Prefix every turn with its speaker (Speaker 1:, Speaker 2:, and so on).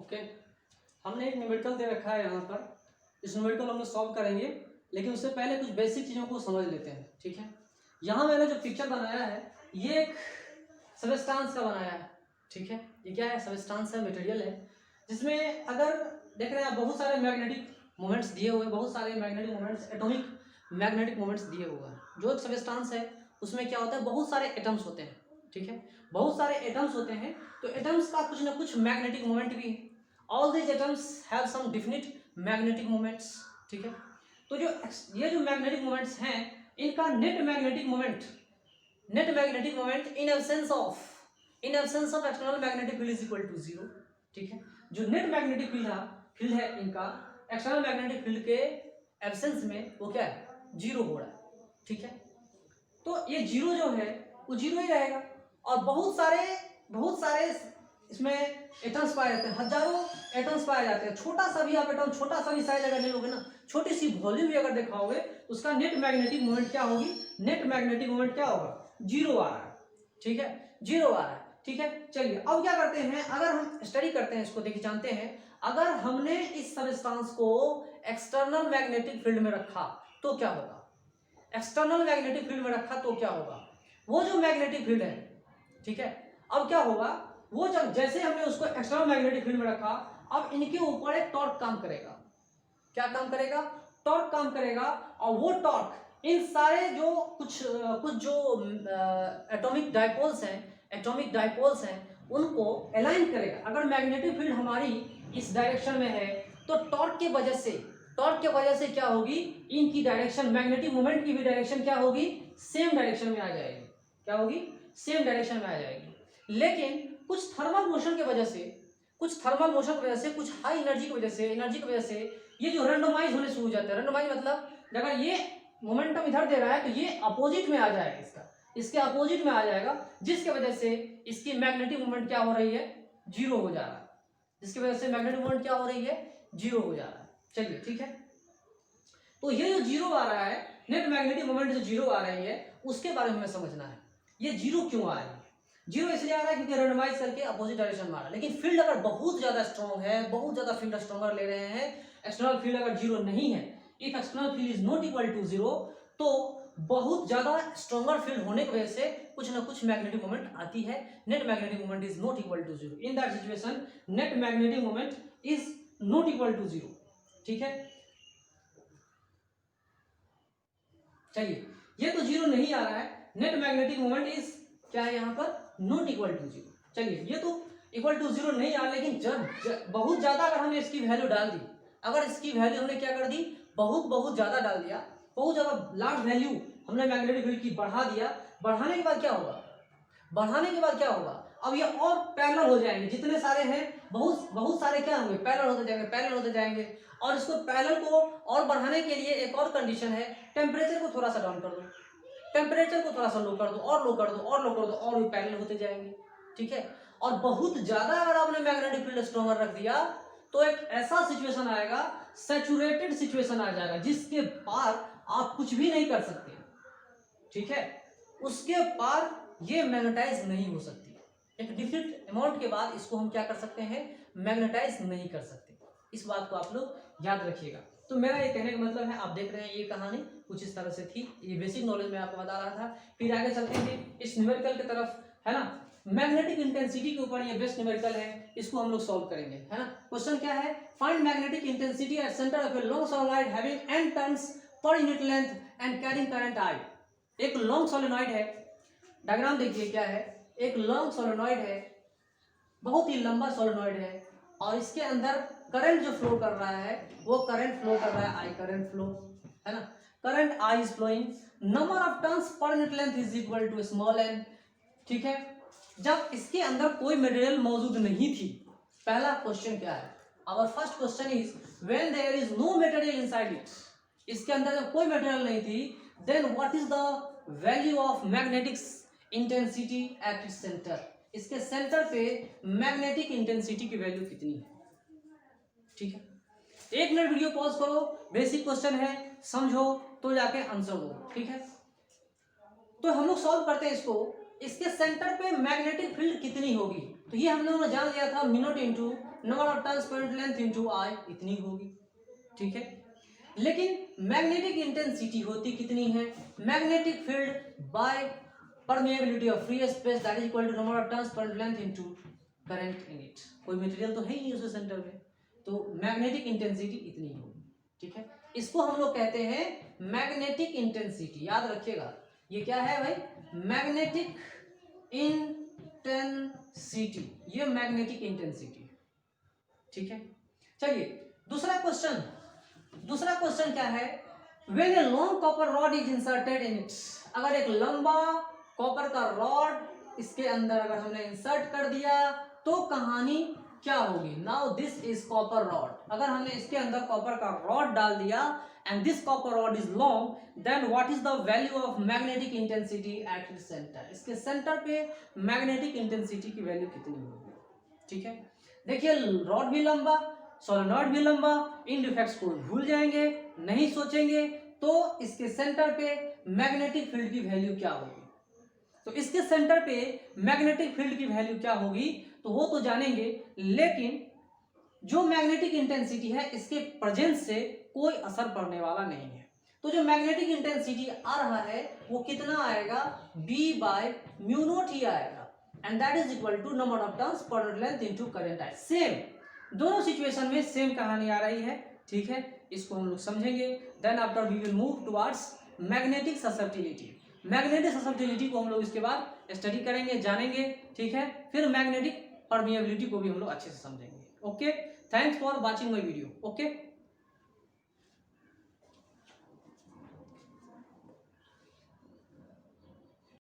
Speaker 1: Okay, हमने एक numerical दे रखा है यहाँ पर। इस न्यूमेरिकल हम लोग सॉल्व करेंगे, लेकिन उससे पहले कुछ बेसिक चीज़ों को समझ लेते हैं। ठीक है, यहाँ मैंने जो पिक्चर बनाया है ये एक सबस्टांस का बनाया है। ठीक है, ये क्या है? सबस्टांस है, मटेरियल है, जिसमें अगर देख रहे हैं आप बहुत सारे मैग्नेटिक मोमेंट्स दिए हुए हैं, बहुत सारे magnetic moments, atomic magnetic moments दिए हुए हैं। जो एक सबस्टांस है उसमें क्या होता है, बहुत सारे एटम्स होते हैं। ठीक है, बहुत सारे एटम्स होते हैं, तो एटम्स का कुछ ना कुछ मैग्नेटिक मोमेंट भी है। All these atoms have some definite magnetic moments. ठीक है, तो जो ये जो मैग्नेटिक मोमेंट्स हैं इनका net magnetic moment in absence of external magnetic field is equal to 0। ठीक है, जो नेट मैग्नेटिक फील्ड है इनका एक्सटर्नल मैग्नेटिक फील्ड के एब्सेंस में वो क्या है, 0 हो रहा है। ठीक है, तो ये 0 जो है वो 0 ही रहेगा। और बहुत सारे इसमें एटम्स पाए जाते हैं, हजारों एटम्स पाए जाते हैं। छोटा सा भी आप एटम, छोटा सा भी साइज अगर ले लोगे ना, छोटी सी वॉल्यूम भी अगर दिखाओगे तो उसका नेट मैग्नेटिक मोमेंट क्या होगी, नेट मैग्नेटिक मोमेंट क्या होगा, 0 आ रहा है। ठीक है, 0 आ रहा है। ठीक है, चलिए अब क्या करते हैं, अगर हम स्टडी करते हैं इसको, देखिए जानते हैं, अगर हमने इस सबस्टांस को एक्सटर्नल मैग्नेटिक फील्ड में रखा तो क्या होगा, एक्सटर्नल मैग्नेटिक फील्ड में रखा तो क्या होगा, वो जो मैग्नेटिक फील्ड है, ठीक है, अब क्या होगा, वो जब जैसे हमने उसको एक्सटर्नल मैग्नेटिक फील्ड में रखा, अब इनके ऊपर एक टॉर्क काम करेगा। क्या काम करेगा, टॉर्क काम करेगा। और वो टॉर्क इन सारे जो कुछ जो एटॉमिक डाइपोल्स हैं उनको अलाइन करेगा। अगर मैग्नेटिक फील्ड हमारी इस डायरेक्शन में है तो टॉर्क के वजह से क्या होगी, इनकी डायरेक्शन, मैग्नेटिक मोमेंट की भी डायरेक्शन क्या होगी, सेम डायरेक्शन में आ जाएगी। क्या होगी, सेम डायरेक्शन में आ जाएगी। लेकिन कुछ थर्मल मोशन की वजह से, कुछ हाई एनर्जी की वजह से ये जो रेंडमाइज होने शुरू हो जाता है। रेंडमाइज मतलब अगर ये मोमेंटम इधर दे रहा है तो ये अपोजिट में आ जाएगा, इसके अपोजिट में आ जाएगा, जिसके वजह से इसकी मैग्नेटिक मोमेंट क्या हो रही है, 0 हो जा रहा है। जिसकी वजह से मैग्नेटिक मोमेंट क्या हो रही है, 0 हो जा रहा है। चलिए ठीक है, तो ये जो 0 आ रहा है, नेट मैग्नेटिक मोमेंट जो 0 आ रही है, उसके बारे में हमें समझना है। ये 0 क्यों आ रही है, 0 इसलिए आ रहा है क्योंकि रेंडमाइज करके अपोजिट डायरेक्शन में आ रहा है। लेकिन फील्ड अगर बहुत ज्यादा स्ट्रॉन्ग है, बहुत ज्यादा फील्ड स्ट्रॉन्गर ले रहे हैं, एक्सटर्नल फील्ड अगर 0 नहीं है, if external field is not equal to 0, तो बहुत ज्यादा स्ट्रॉन्गर फील्ड होने की वजह से कुछ ना कुछ मैग्नेटिक मोमेंट आती है। Net magnetic moment is not equal to 0। In that situation net magnetic moment is not equal to 0। ठीक है, चलिए ये तो 0 नहीं आ रहा है, नेट मैग्नेटिक मोमेंट इज क्या है यहाँ पर, नॉट इक्वल टू 0। चलिए ये तो इक्वल टू 0 नहीं आ रहा, लेकिन जब बहुत ज्यादा अगर हमने इसकी वैल्यू डाल दी, अगर इसकी वैल्यू हमने क्या कर दी, बहुत ज्यादा डाल दिया, बहुत ज्यादा लार्ज वैल्यू हमने मैग्नेटिक फील्ड की बढ़ा दिया, बढ़ाने के बाद क्या होगा, अब ये और पैरेलल हो जाएंगे, जितने सारे हैं बहुत सारे क्या होंगे, पैरेलल होते जाएंगे। और इसको पैरेलल को और बढ़ाने के लिए एक और कंडीशन है, टेम्परेचर को थोड़ा सा डाउन कर दो, टेम्परेचर को थोड़ा सा लो कर दो, और लो कर दो, और भी पैरेलल होते जाएंगे। ठीक है, और बहुत ज्यादा अगर आपने मैग्नेटिक फील्ड स्ट्रॉन्गर रख दिया तो एक ऐसा सिचुएशन आएगा, सैचुरेटेड सिचुएशन आ जाएगा, जिसके पार आप कुछ भी नहीं कर सकते। ठीक है, उसके पार ये मैग्नेटाइज नहीं हो सकती। एक डिफिनिट अमाउंट के बाद इसको हम क्या कर सकते हैं, मैग्नेटाइज नहीं कर सकते। इस बात को आप लोग याद रखिएगा। तो मेरा ये कहने का मतलब है, आप देख रहे हैं ये कहानी कुछ इस तरह से थी, ये बेसिक नॉलेज मैं आपको बता रहा था। फिर आगे चलते हैं इस न्यूमेरिकल की तरफ, है ना। मैग्नेटिक इंटेंसिटी के ऊपर ये बेस्ट न्यूमेरिकल है, इसको हम लोग सॉल्व करेंगे, है ना। क्वेश्चन क्या है, find magnetic intensity at centre of a long solenoid having n turns per unit length and carrying current I। एक लॉन्ग सोलेनॉइड है, डायग्राम देखिए क्या है, एक लॉन्ग सोलेनॉइड है, बहुत ही लंबा सोलेनॉइड है, और इसके अंदर करंट जो फ्लो कर रहा है वो करंट फ्लो कर रहा है I करंट फ्लो, है ना। Current I is flowing, number of turns per unit length is equal to small n। ठीक है, जब इसके अंदर कोई मटेरियल मौजूद नहीं थी, पहला क्वेश्चन क्या है, our first question is when there is no material inside it, इसके अंदर जब कोई मटेरियल नहीं थी, then what is the value of magnetic intensity at its centre, इसके सेंटर पे मैग्नेटिक इंटेंसिटी की वैल्यू कितनी है। ठीक है, 1 मिनट वीडियो पॉज करो, बेसिक क्वेश्चन है, समझो तो जाके आंसर दो। ठीक है, तो हम लोग सॉल्व करते हैं इसको, इसके सेंटर पे मैग्नेटिक फील्ड कितनी होगी, तो ये हम लोगों ने जान लिया था, minute into number of turns per unit length into I इतनी होगी, ठीक है। लेकिन मैग्नेटिक इंटेंसिटी होती कितनी है, magnetic field by permeability of free space that is equal to number of turns per unit length into current in it. कोई material तो है ही नहीं उसके सेंटर में, तो मैग्नेटिक इंटेंसिटी इतनी होगी, ठीक है। इसको हम लोग कहते हैं मैग्नेटिक इंटेंसिटी, याद रखिएगा ये क्या है भाई, मैग्नेटिक इंटेंसिटी, ये मैग्नेटिक इंटेंसिटी, ठीक है। चलिए दूसरा क्वेश्चन क्या है, when a long copper rod is inserted in it, अगर एक लंबा कॉपर का रॉड इसके अंदर अगर हमने इंसर्ट कर दिया तो कहानी क्या होगी। Now this is copper rod, अगर हमने इसके अंदर कॉपर का रॉड डाल दिया and this copper rod is long, then what is the value of magnetic intensity at its center, इसके सेंटर पे मैग्नेटिक इंटेंसिटी की वैल्यू कितनी होगी, ठीक है। देखिए रॉड भी लंबा, सोलेनॉइड भी लंबा, इन डिफेक्ट्स को भूल जाएंगे, नहीं सोचेंगे, तो इसके सेंटर पे मैग्नेटिक फील्ड की वैल्यू क्या होगी। तो इसके सेंटर पे मैग्नेटिक फील्ड की वैल्यू क्या होगी तो वो तो जानेंगे, लेकिन जो मैग्नेटिक इंटेंसिटी है इसके प्रेजेंस से कोई असर पड़ने वाला नहीं है। तो जो मैग्नेटिक इंटेंसिटी आ रहा है वो कितना आएगा, B बाय म्यू नॉट ही आएगा, and that is equal to number of turns per unit length into current I. Same दोनों सिचुएशन में सेम कहानी आ रही है, ठीक है। इसको हम लोग समझेंगे, then after we will move towards magnetic susceptibility. Magnetic susceptibility को हम लोग इसके बाद स्टडी करेंगे, जानेंगे, ठीक है। फिर मैग्नेटिक परमिएबिलिटी को भी हम लोग अच्छे से समझेंगे। Okay, thanks for watching my video. Okay.